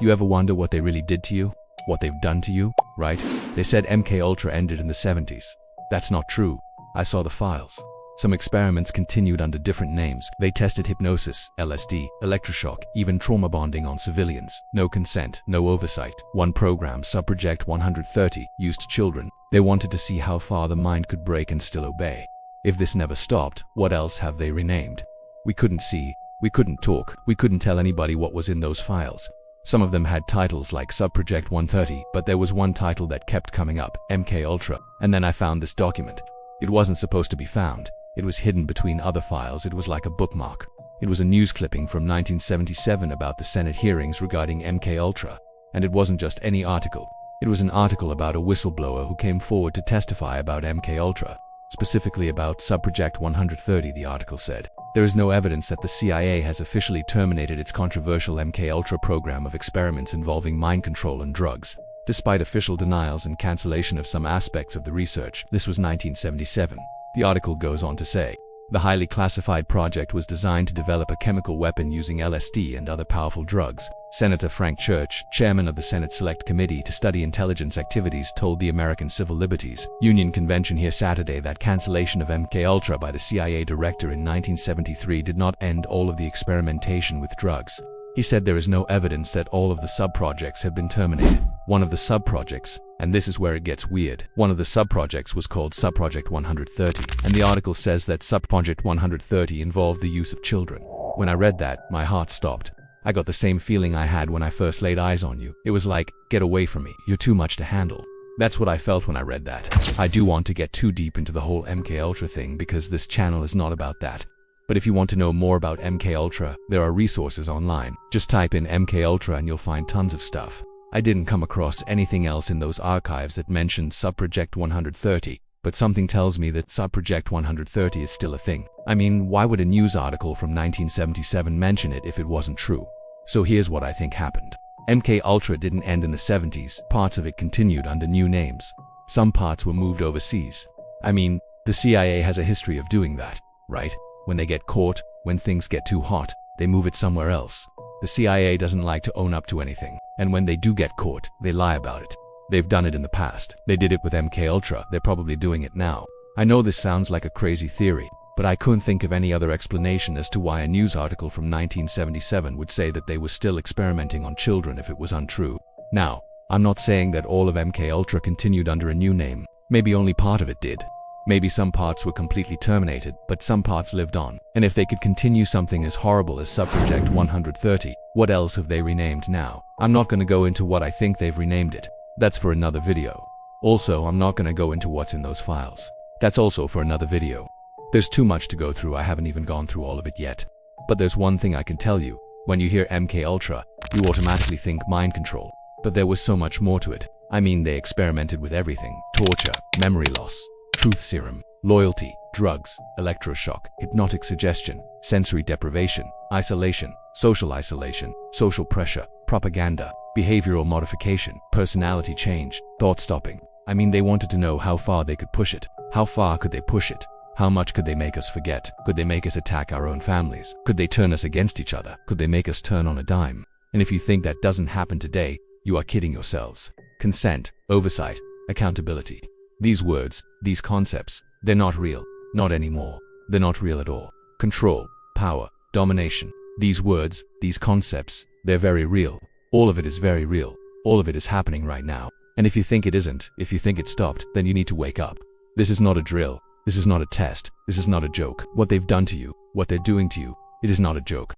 You ever wonder what they really did to you? What they've done to you, right? They said MK Ultra ended in the 70s. That's not true. I saw the files. Some experiments continued under different names. They tested hypnosis, LSD, electroshock, even trauma bonding on civilians. No consent, no oversight. One program, Subproject 130, used children. They wanted to see how far the mind could break and still obey. If this never stopped, what else have they renamed? We couldn't see, we couldn't talk, we couldn't tell anybody what was in those files. Some of them had titles like Subproject 130, but there was one title that kept coming up, MK Ultra, and then I found this document. It wasn't supposed to be found. It was hidden between other files. It was like a bookmark. It was a news clipping from 1977 about the Senate hearings regarding MK Ultra, and it wasn't just any article. It was an article about a whistleblower who came forward to testify about MK Ultra, specifically about Subproject 130, the article said. There is no evidence that the CIA has officially terminated its controversial MK Ultra program of experiments involving mind control and drugs, despite official denials and cancellation of some aspects of the research. This was 1977. The article goes on to say, the highly classified project was designed to develop a chemical weapon using LSD and other powerful drugs. Senator Frank Church, chairman of the Senate Select Committee to Study Intelligence Activities, told the American Civil Liberties Union Convention here Saturday that cancellation of MK Ultra by the CIA director in 1973 did not end all of the experimentation with drugs. He said there is no evidence that all of the sub-projects have been terminated. One of the sub-projects, and this is where it gets weird, one of the sub-projects was called Subproject 130, and the article says that Subproject 130 involved the use of children. When I read that, my heart stopped. I got the same feeling I had when I first laid eyes on you. It was like, get away from me, you're too much to handle. That's what I felt when I read that. I do want to get too deep into the whole MK Ultra thing because this channel is not about that. But if you want to know more about MK Ultra, there are resources online. Just type in MK Ultra and you'll find tons of stuff. I didn't come across anything else in those archives that mentioned Subproject 130, but something tells me that Subproject 130 is still a thing. I mean, why would a news article from 1977 mention it if it wasn't true? So here's what I think happened. MK Ultra didn't end in the 70s. Parts of it continued under new names. Some parts were moved overseas. I mean, the CIA has a history of doing that, right? When they get caught, when things get too hot, they move it somewhere else. The CIA doesn't like to own up to anything, and when they do get caught, they lie about it. They've done it in the past. They did it with MK Ultra. They're probably doing it now. I know this sounds like a crazy theory, but I couldn't think of any other explanation as to why a news article from 1977 would say that they were still experimenting on children if it was untrue. Now, I'm not saying that all of MK Ultra continued under a new name. Maybe only part of it did. Maybe some parts were completely terminated, but some parts lived on. And if they could continue something as horrible as Subproject 130, what else have they renamed now? I'm not going to go into what I think they've renamed it. That's for another video. Also, I'm not going to go into what's in those files. That's also for another video. There's too much to go through. I haven't even gone through all of it yet. But there's one thing I can tell you. When you hear MK Ultra, you automatically think mind control. But there was so much more to it. I mean, they experimented with everything. Torture, memory loss, truth serum, loyalty, drugs, electroshock, hypnotic suggestion, sensory deprivation, isolation, social pressure, propaganda, behavioral modification, personality change, thought stopping. I mean, they wanted to know how far they could push it. How far could they push it? How much could they make us forget? Could they make us attack our own families? Could they turn us against each other? Could they make us turn on a dime? And if you think that doesn't happen today, you are kidding yourselves. Consent, oversight, accountability. These words, these concepts, they're not real. Not anymore. They're not real at all. Control, power, domination. These words, these concepts, they're very real. All of it is very real. All of it is happening right now. And if you think it isn't, if you think it stopped, then you need to wake up. This is not a drill. This is not a test. This is not a joke. What they've done to you, what they're doing to you, it is not a joke.